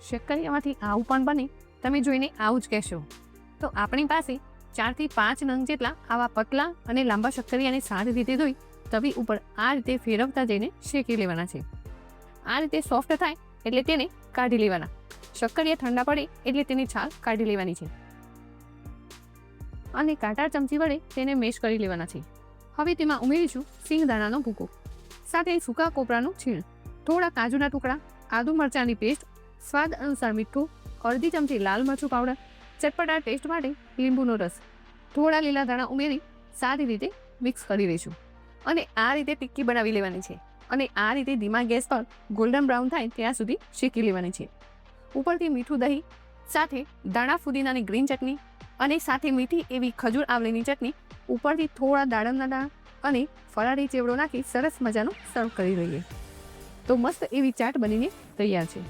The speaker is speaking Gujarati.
શક્કરિયામાંથી આવું પણ બને તમે જોઈને આવું જ કહેશો. તો આપણી પાસે 4 થી 5 નંગ જેટલા આવા પતલા અને લાંબા શક્કરિયાને સારી રીતે ધોઈ તવી ઉપર આ રીતે ફેરવતા જઈને શેકી લેવાના છે. આ રીતે સોફ્ટ થાય એટલે તેને કાઢી લેવાના. શક્કરિયા ઠંડા પડે એટલે તેની છાલ કાઢી લેવાની છે અને કાંટા ચમચી વડે તેને મેશ કરી લેવાના છે. હવે તેમાં ઉમેરીશું સિંગદાણાનો ભૂકો, સાથે સૂકા કોપરાનું છીણ, થોડા કાજુના ટુકડા, આદુ મરચાંની પેસ્ટ, સ્વાદ અનુસાર મીઠું, અડધી ચમચી લાલ મરચું પાવડર, ચટપટા ટેસ્ટ માટે લીંબુનો રસ, થોડા લીલા ધાણા ઉમેરી સારી રીતે મિક્સ કરી લઈશું અને આ રીતે ટિક્કી બનાવી લેવાની છે અને આ રીતે ધીમા ગેસ પર ગોલ્ડન બ્રાઉન થાય ત્યાં સુધી શેકી લેવાની છે. ઉપરથી મીઠું દહીં સાથે દાણા ફુદીનાની ગ્રીન ચટણી અને સાથે મીઠી એવી ખજૂર આંવલીની ચટણી, ઉપરથી થોડા દાડમના દાણા અને ફરાળી ચેવડો નાખી સરસ મજાનો સર્વ કરી લઈએ તો મસ્ત એવી ચાટ બનીને તૈયાર છે.